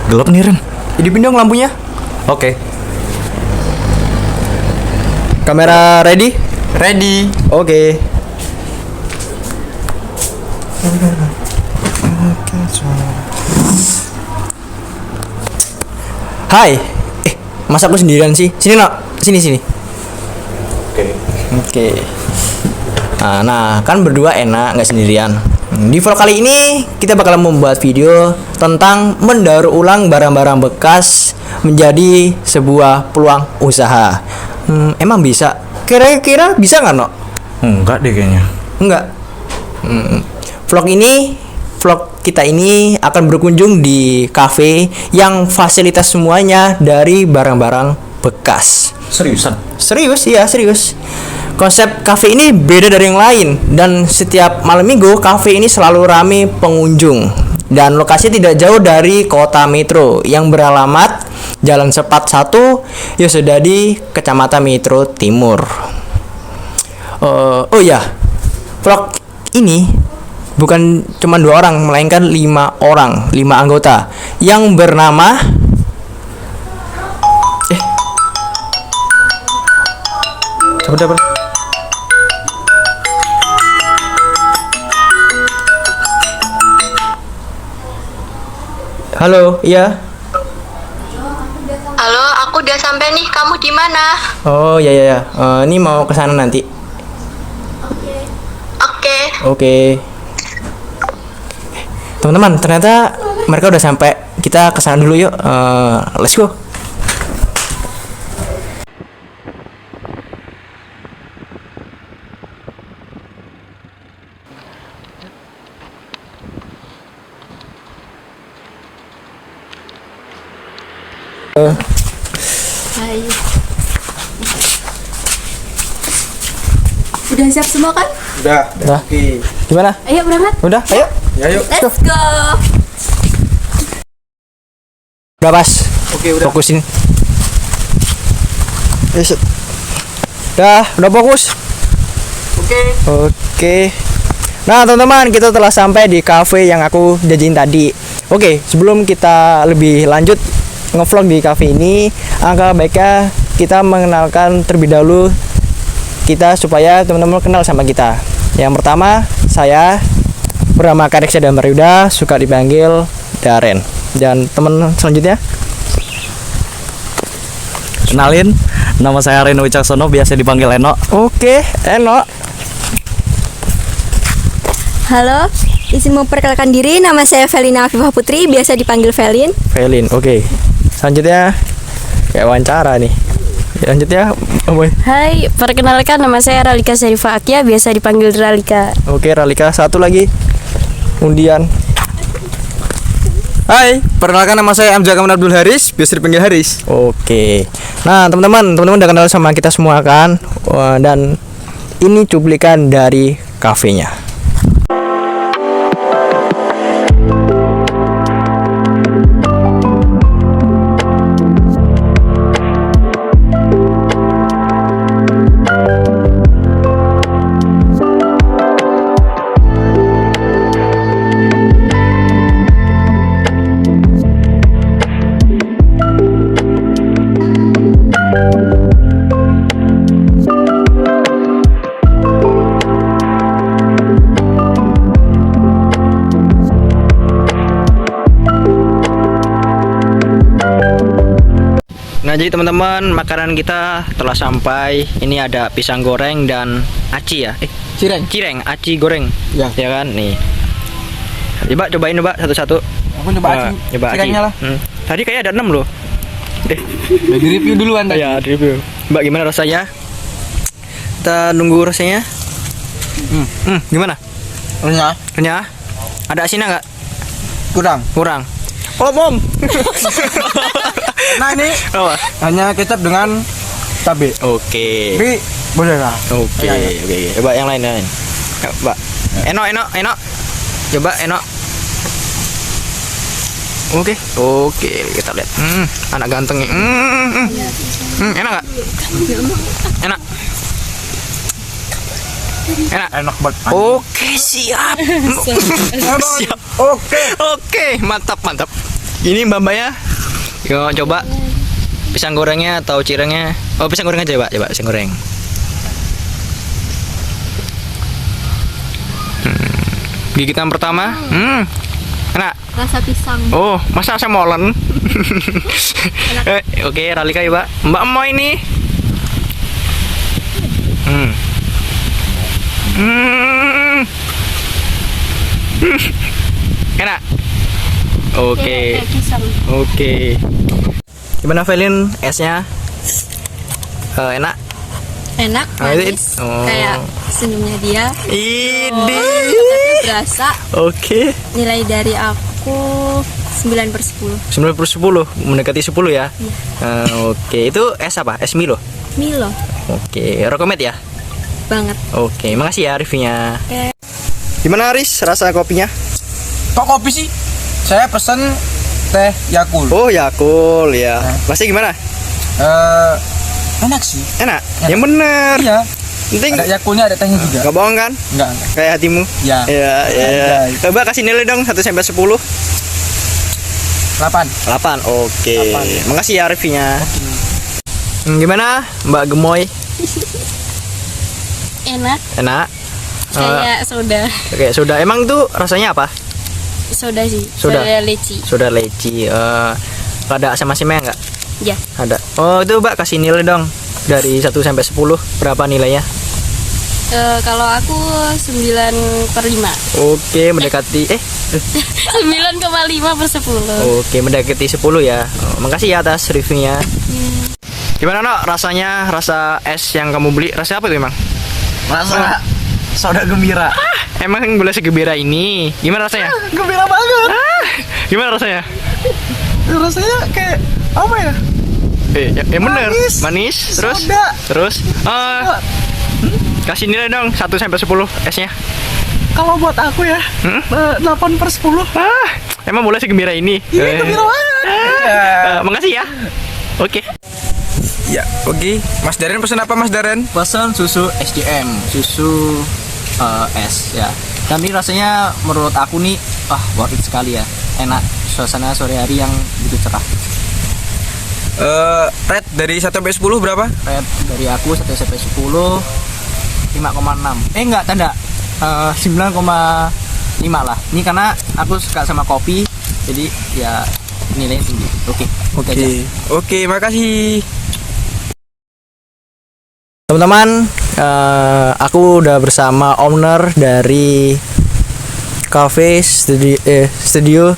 Gelap nih, Ren. Hidupin dong lampunya. Oke. Kamera ready? Ready. Oke. Hai. Masa aku sendirian sih? Sini, Nok. Sini. Oke. Nah, kan berdua enak, nggak sendirian. Di vlog kali ini kita bakal membuat video tentang mendaur ulang barang-barang bekas menjadi sebuah peluang usaha. Emang bisa? Kira-kira bisa nggak, Nok? Enggak deh kayaknya. Enggak. Vlog kita ini akan berkunjung di cafe yang fasilitas semuanya dari barang-barang bekas. Seriusan? Serius. Konsep cafe ini beda dari yang lain dan setiap malam minggu cafe ini selalu ramai pengunjung. Dan lokasi tidak jauh dari kota Metro yang beralamat Jalan Sepat 1, Yosodadi, Kecamatan Metro Timur. Oh ya, vlog ini bukan cuma 2 orang, melainkan 5 orang, 5 anggota yang bernama Coba. Halo, iya. Halo, aku udah sampai nih. Kamu di mana? Oh, ya. Ini mau ke sana nanti. Oke. Teman-teman, ternyata mereka udah sampai. Kita ke sana dulu yuk. Let's go. Hai. Udah siap semua kan? Udah. Oke. Gimana? Ayo berangkat. Udah, ayo. Ya yuk. Let's go. Udah pas. Oke, udah. Fokusin. Yes. Udah fokus. Oke. Nah, teman-teman, kita telah sampai di cafe yang aku janjiin tadi. Oke, sebelum kita lebih lanjut ngevlog di cafe ini, angka baiknya kita mengenalkan terlebih dahulu kita supaya teman-teman kenal sama kita. Yang pertama, saya bernama Kareksa dan Maryuda, suka dipanggil Daren. Dan teman selanjutnya, Kenalin, nama saya Reno Wicaksono, biasa dipanggil Eno. oke, Eno. Halo, izin memperkenalkan diri. Nama saya Velina Afifah Putri, biasa dipanggil Velin. Velin, oke. Selanjutnya kayak wawancara nih. Selanjutnya, boy. Hai, perkenalkan nama saya Ralika Syarifah Akia, biasa dipanggil Ralika. Oke, Ralika, satu lagi. Undian. Hai, perkenalkan nama saya Amjad Kamal Abdul Haris, biasa dipanggil Haris. Oke. Nah, teman-teman udah kenal sama kita semua kan? Wah, dan ini cuplikan dari kafenya. Nah, jadi teman-teman, makanan kita telah sampai. Ini ada pisang goreng dan aci ya. Cireng, aci goreng. Ya. Ya kan, nih. Cobain satu-satu. Aku coba aci. Coba aci. Cirengnya lah. Tadi kayak ada 6 loh. Udah di review duluan tadi. Ya, review. Mbak, gimana rasanya? Kita nunggu rasanya. Gimana? Renyah. Ada asinnya nggak? Kurang. Oh, Mom. Nah, ini Apa? hanya kecap dengan cabai. Oke. Tapi boleh lah. Oke. Coba yang lain. Coba. Eno. Coba Eno. Oke, kita lihat. Anak ganteng nih. Enak nggak? Enak. Enak banget. Oke, siap. Siap. Oke, mantap. Ini mbak-mbaknya. Yuk coba pisang gorengnya atau cirengnya. Oh, pisang goreng aja, Pak. Coba pisang goreng. Gigitan pertama. Enak. Rasa pisang. Oh, masa saya molen? Oke, Ralika ya, Pak. Mbak mau ini. Enak. Oke. Oke. Gimana Velin esnya? Enak. Enak, Ah, itu- manis. oh. Kayak senyumnya dia. Ini. Coklatnya berasa. Oke. Nilai dari aku 9/10. 9/10, mendekati 10 ya. Oke, itu es apa? Es Milo. Milo Oke, recommend ya. banget. Oke, makasih ya reviewnya. Gimana Aris rasa kopinya? Kok kopi sih? Saya pesen teh Yakult. Oh Yakul ya. Masnya gimana? Enak sih. Enak? Yang bener. Iya. Penting Ada Yakultnya, ada tehnya juga. gak bohong kan? Enggak. Kayak hatimu. Ya. Iya. Anjay. Coba kasih nilai dong 1 sampai 10. 8. 8. Oke. 8. Makasih ya reviewnya. Gimana Mbak Gemoy? Enak, Enak? kayak soda. Oke, sudah. Emang tuh rasanya apa? Soda sih, Soda. soda leci. Sudah leci. Ada asam asamnya enggak? Ya, Ada. Oh, itu Mbak kasih nilai dong. Dari 1 sampai 10 berapa nilainya? kalau aku 9/5. Oke, mendekati 9,5/10. Oke, mendekati 10 ya. Makasih ya atas reviewnya. Gimana Nok rasanya, rasa es yang kamu beli? Rasa apa itu emang? Rasa soda gembira. Emang boleh segembira ini? Gimana rasanya? Gembira banget. Gimana rasanya? Rasanya kayak apa ya? Yang bener. Manis. Manis. Terus? Soda. Terus? Kasih nilai dong 1 sampai 10 esnya. Kalau buat aku ya, 8/10. Emang boleh segembira ini? Iya, gembira banget. Makasih ya. Oke. Ya, oke. Mas Daren pesen apa Mas Daren? Pesan susu SDM, susu es ya. Dan ini rasanya menurut aku nih, worth it sekali ya. Enak, suasana sore hari yang begitu cerah. Red dari 1 sampai 10 berapa? Red dari aku 1 sampai 10 5,6. Enggak, tanda 9,5 lah. Ini karena aku suka sama kopi, jadi ya nilainya tinggi. Oke. Oke, makasih. Teman-teman, aku udah bersama owner dari cafe studio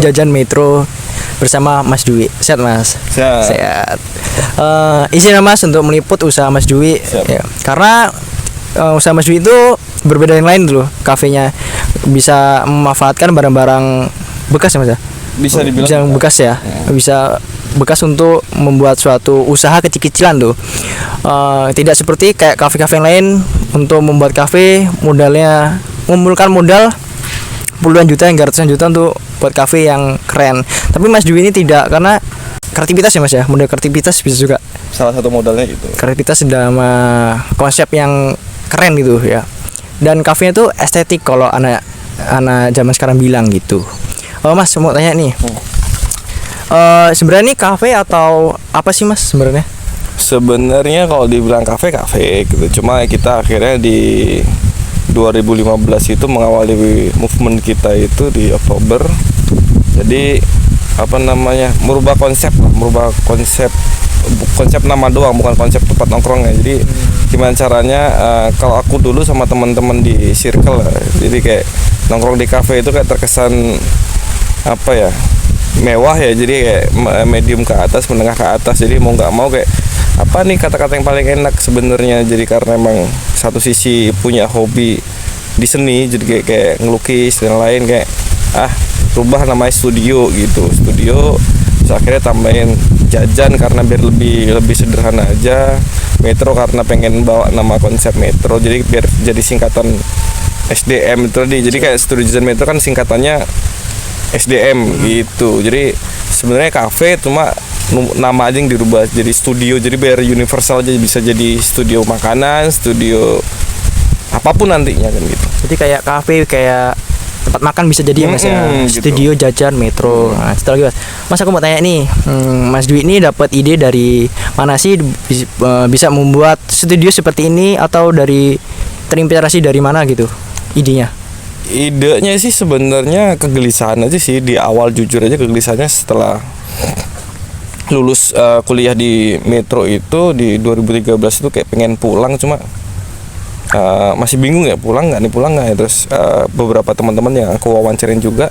Jajan Metro bersama Mas Dwi. Sehat Mas? Sehat. Izin ya Mas untuk meliput usaha Mas Dwi. Ya, karena usaha Mas Dwi itu berbeda yang lain dulu. Kafenya bisa memanfaatkan barang-barang bekas ya Mas ya? Bisa dibilang bisa bekas ya. Bisa bekas untuk membuat suatu usaha kecil-kecilan tuh. Tidak seperti kayak kafe-kafe yang lain untuk membuat kafe modalnya mengumpulkan modal puluhan juta hingga ratusan juta untuk buat kafe yang keren. Tapi Mas Dwi ini tidak, karena kreativitas ya Mas ya, modal kreativitas bisa juga. salah satu modalnya gitu. Kreativitas dalam konsep yang keren gitu ya. Dan kafenya tuh estetik kalau anak zaman sekarang bilang gitu. Mas mau tanya nih. Sebenarnya ini kafe atau apa sih Mas sebenarnya? Sebenarnya kalau dibilang kafe gitu. Cuma kita akhirnya di 2015 itu mengawali movement kita itu di Oktober. Jadi merubah konsep nama doang, bukan konsep tempat nongkrongnya. Jadi gimana caranya kalau aku dulu sama teman-teman di circle jadi kayak nongkrong di kafe itu kayak terkesan mewah ya, jadi kayak medium ke atas, menengah ke atas. Jadi mau nggak mau kayak apa nih kata-kata yang paling enak sebenarnya. Jadi karena emang satu sisi punya hobi di seni, jadi kayak ngelukis dan lain, kayak rubah namanya studio gitu. Terus akhirnya tambahin Jajan karena biar lebih sederhana aja. Metro karena pengen bawa nama konsep Metro, jadi biar jadi singkatan SDM itu tadi. Jadi kayak Studio Jajan Metro kan singkatannya SDM gitu. Jadi sebenarnya kafe cuma nama aja yang dirubah jadi studio, jadi biar universal aja, bisa jadi studio makanan, studio apapun nantinya kan gitu. Jadi kayak kafe kayak tempat makan bisa jadi ya Mas ya. Gitu. Studio jajan metro. Nah, setelah lagi Mas aku mau tanya nih, Mas Dwi ini dapat ide dari mana sih bisa membuat studio seperti ini, atau terinspirasi dari mana gitu idenya? Idenya sih sebenarnya kegelisahan aja sih di awal, jujur aja kegelisahannya setelah lulus kuliah di Metro itu di 2013 itu kayak pengen pulang, cuma masih bingung ya pulang nggak ya. Terus beberapa teman-teman yang aku wawancarin juga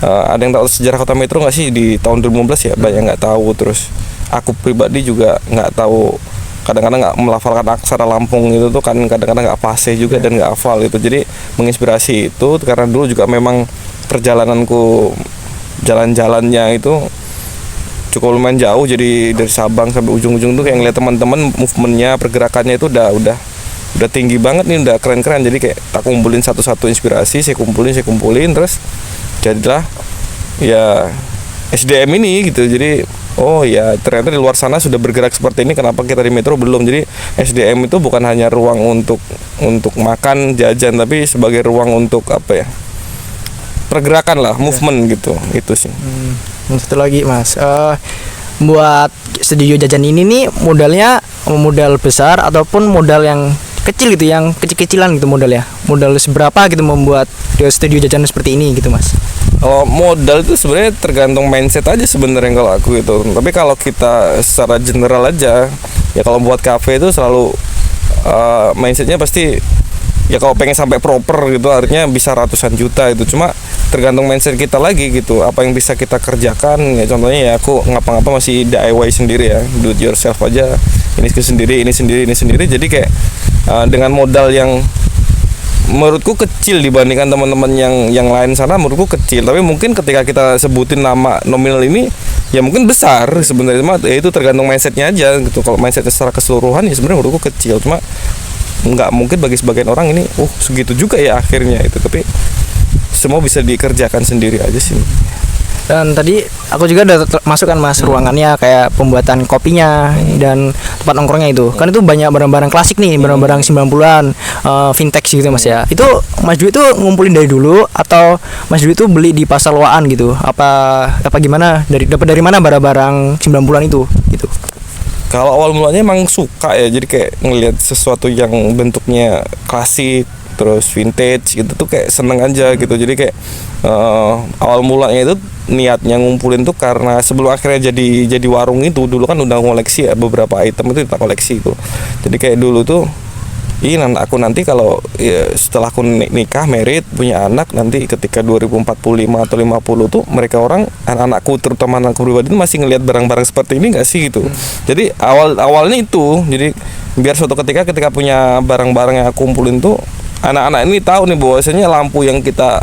ada yang tahu sejarah kota Metro nggak sih di tahun 2015 ya, banyak nggak tahu. Terus aku pribadi juga nggak tahu, kadang-kadang nggak melafalkan aksara Lampung itu tuh kan, kadang-kadang nggak fasih juga dan nggak hafal itu. Jadi menginspirasi itu karena dulu juga memang perjalananku jalan-jalannya itu cukup lumayan jauh, jadi dari Sabang sampai ujung-ujung tuh kayak ngeliat teman-teman movementnya, pergerakannya itu udah tinggi banget nih, udah keren-keren. Jadi kayak tak kumpulin satu-satu inspirasi, saya kumpulin terus jadilah ya SDM ini gitu. Jadi oh ya ternyata di luar sana sudah bergerak seperti ini, kenapa kita di Metro belum? Jadi SDM itu bukan hanya ruang untuk makan jajan, tapi sebagai ruang untuk apa ya, pergerakan lah, movement gitu. Itu sih. Satu lagi Mas, buat studio jajan ini nih modal besar ataupun modal yang kecil gitu, yang kecil-kecilan gitu modalnya, modal seberapa gitu membuat studio jajan seperti ini gitu Mas? Kalau modal itu sebenarnya tergantung mindset aja sebenarnya kalau aku itu. Tapi kalau kita secara general aja, ya kalau buat kafe itu selalu mindsetnya pasti ya kalau pengen sampai proper gitu artinya bisa ratusan juta itu. Cuma tergantung mindset kita lagi gitu, apa yang bisa kita kerjakan. Ya contohnya ya aku ngapa-ngapa masih DIY sendiri ya, do it yourself aja, ini sendiri. Jadi kayak dengan modal yang menurutku kecil dibandingkan teman-teman yang lain sana, menurutku kecil. Tapi mungkin ketika kita sebutin nama nominal ini ya mungkin besar sebenarnya, cuma ya itu tergantung mindsetnya aja gitu. Kalau mindsetnya secara keseluruhan ya sebenarnya menurutku kecil, cuma nggak mungkin bagi sebagian orang ini segitu juga ya akhirnya itu. Tapi semua bisa dikerjakan sendiri aja sih. Dan tadi aku juga udah masukkan Mas ruangannya, kayak pembuatan kopinya dan tempat nongkrongnya itu. Kan itu banyak barang-barang klasik nih, barang-barang 90-an, vintage gitu Mas ya. Itu Mas Dwi itu ngumpulin dari dulu atau Mas Dwi itu beli di pasar loaan gitu? Apa gimana? Dapat dari mana barang-barang 90-an itu gitu? Kalau awal mulanya emang suka ya, jadi kayak ngelihat sesuatu yang bentuknya klasik terus vintage gitu tuh kayak seneng aja gitu. Jadi kayak awal mulanya itu niatnya ngumpulin tuh karena sebelum akhirnya jadi warung itu, dulu kan udah koleksi ya, beberapa item itu kita koleksi itu. Jadi kayak dulu tuh aku nanti kalau ya, setelah aku nikah, married, punya anak, nanti ketika 2045 atau 50 tuh mereka anak-anakku terutama anakku pribadi masih ngelihat barang-barang seperti ini nggak sih gitu. Jadi awalnya itu, jadi biar suatu ketika punya barang-barang yang aku kumpulin tuh anak-anak ini tahu nih bahwasanya lampu yang kita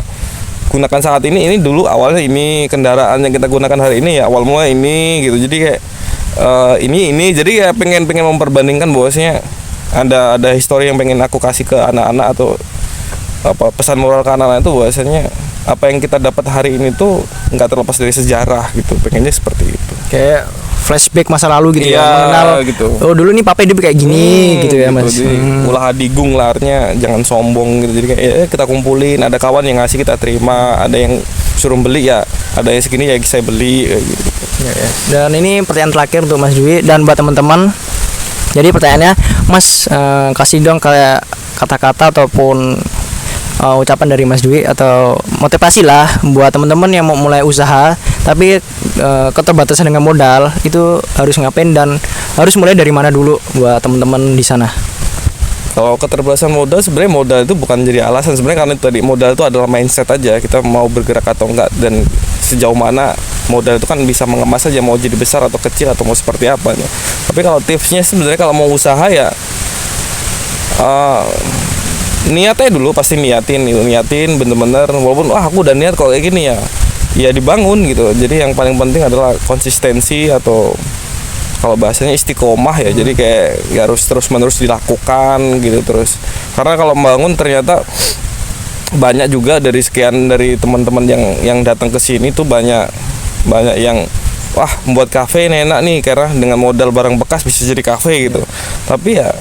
gunakan saat ini dulu awalnya ini, kendaraan yang kita gunakan hari ini ya awal mula ini gitu. Jadi kayak ini jadi kayak pengen memperbandingkan bahwasanya ada histori yang pengen aku kasih ke anak-anak, atau apa pesan moral ke anak-anak itu bahwasanya apa yang kita dapat hari ini tuh nggak terlepas dari sejarah gitu. Pengennya seperti itu. Kayak flashback masa lalu gitu ya, mengenal gitu. Oh dulu nih papa hidup kayak gini gitu ya Mas. Ulah hadigung lah, artinya jangan sombong gitu. Jadi kayak kita kumpulin, ada kawan yang ngasih kita terima, ada yang suruh beli ya, ada yang segini ya saya beli gitu. Ya. Dan ini pertanyaan terakhir untuk Mas Dwi dan buat teman-teman. Jadi pertanyaannya Mas, kasih dong kayak kata-kata ataupun ucapan dari Mas Dwi atau motivasi lah buat teman-teman yang mau mulai usaha tapi keterbatasan dengan modal, itu harus ngapain dan harus mulai dari mana dulu buat teman-teman di sana. Kalau keterbatasan modal, sebenarnya modal itu bukan jadi alasan sebenarnya, karena tadi modal itu adalah mindset aja, kita mau bergerak atau enggak dan sejauh mana modal itu kan bisa mengemas aja, mau jadi besar atau kecil atau mau seperti apa ya. Tapi kalau tipsnya sebenarnya kalau mau usaha ya niatnya dulu, pasti niatin bener-bener, walaupun aku udah niat kalau kayak gini ya dibangun gitu. Jadi yang paling penting adalah konsistensi, atau kalau bahasanya istiqomah ya. Jadi kayak ya harus terus-menerus dilakukan gitu terus. Karena kalau membangun ternyata banyak juga dari teman-teman yang datang ke sini tuh banyak yang membuat kafe ini enak nih karena dengan modal barang bekas bisa jadi kafe gitu. Tapi ya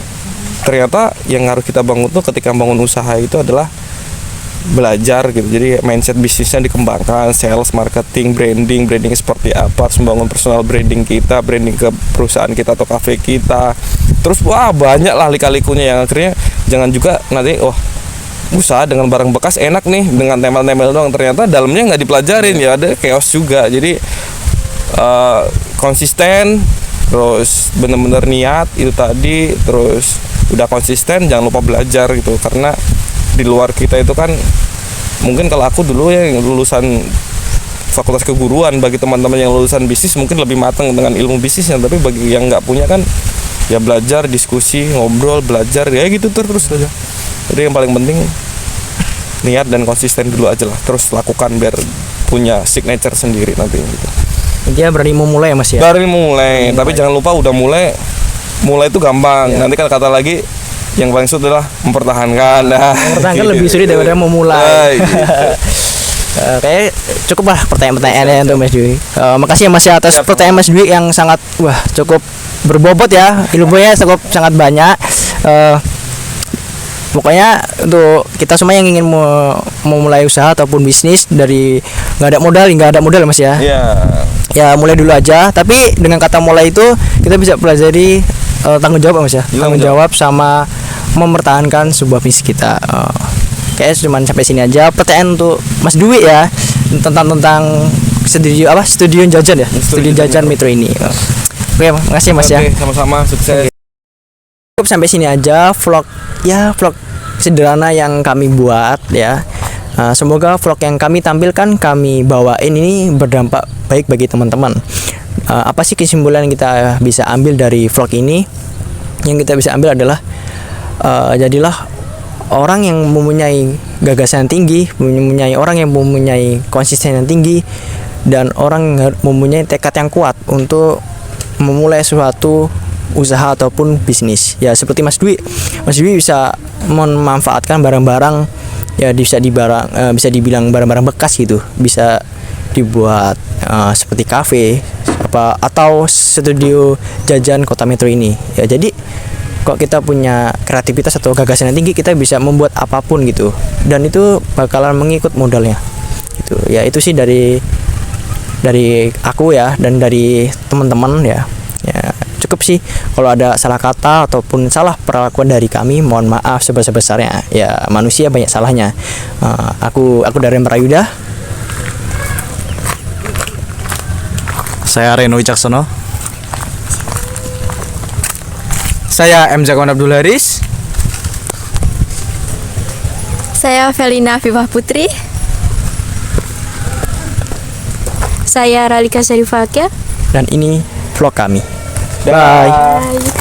ternyata yang harus kita bangun tuh ketika bangun usaha itu adalah belajar gitu. Jadi mindset bisnisnya dikembangkan, sales, marketing, branding seperti apa, terus membangun personal branding kita, branding ke perusahaan kita atau kafe kita. Terus wah banyak lah lika-likunya yang akhirnya jangan juga nanti usaha dengan barang bekas enak nih dengan tempel-tempel doang, ternyata dalamnya nggak dipelajarin, ya ada chaos juga. Jadi konsisten, terus bener-bener niat itu tadi, terus udah konsisten jangan lupa belajar gitu, karena di luar kita itu kan mungkin kalau aku dulu ya yang lulusan fakultas keguruan, bagi teman-teman yang lulusan bisnis mungkin lebih matang dengan ilmu bisnisnya, tapi bagi yang nggak punya kan ya belajar, diskusi, ngobrol, belajar ya gitu terus aja. Jadi yang paling penting niat dan konsisten dulu aja lah, terus lakukan biar punya signature sendiri nanti gitu. Dia berani memulai ya Mas ya. Berani memulai, tapi jangan lupa udah mulai itu gampang. Nanti kan kata lagi yang paling sulit adalah mempertahankan. Mempertahankan lebih sulit daripada memulai. Gitu. Kayak cukup lah pertanyaan-pertanyaannya untuk Mas Dwi. Makasih ya Mas ya atas pertanyaan Mas Dwi yang sangat cukup berbobot ya, ilmunya cukup sangat banyak. Pokoknya untuk kita semua yang ingin memulai usaha ataupun bisnis dari nggak ada modal Mas ya. Ya mulai dulu aja, tapi dengan kata mulai itu kita bisa pelajari tanggung jawab Mas ya. Tanggung jawab sama mempertahankan sebuah bisnis kita. Kayak cuma sampai sini aja. Pertanyaan untuk Mas Dwi ya tentang studio jajan ya, studio jajan Metro ini. Oke, makasih Mas ya. Sama-sama, sukses. Cukup sampai sini aja vlog sederhana yang kami buat ya. Semoga vlog yang kami tampilkan, kami bawain ini berdampak baik bagi teman-teman. Apa sih kesimpulan yang kita bisa ambil dari vlog ini? Yang kita bisa ambil adalah jadilah orang yang mempunyai gagasan tinggi, orang yang mempunyai konsisten yang tinggi, dan orang yang mempunyai tekad yang kuat untuk memulai suatu usaha ataupun bisnis. Ya seperti Mas Dwi bisa memanfaatkan barang-barang ya bisa dibilang barang-barang bekas gitu, bisa dibuat seperti kafe atau studio jajan kota Metro ini. Ya jadi kok kita punya kreativitas atau gagasan yang tinggi, kita bisa membuat apapun gitu, dan itu bakalan mengikut modalnya gitu. Ya itu sih dari aku ya, dan dari teman-teman ya cukup sih. Kalau ada salah kata ataupun salah perlakuan dari kami, mohon maaf sebesar-besarnya. Ya manusia banyak salahnya. Aku dari Merayuda. Saya Reno Wicaksono. Saya M. Zakwan Abdul Haris. Saya Felina Afifah Putri. Saya Ralika Syarifah Akia. Dan ini vlog kami. Bye.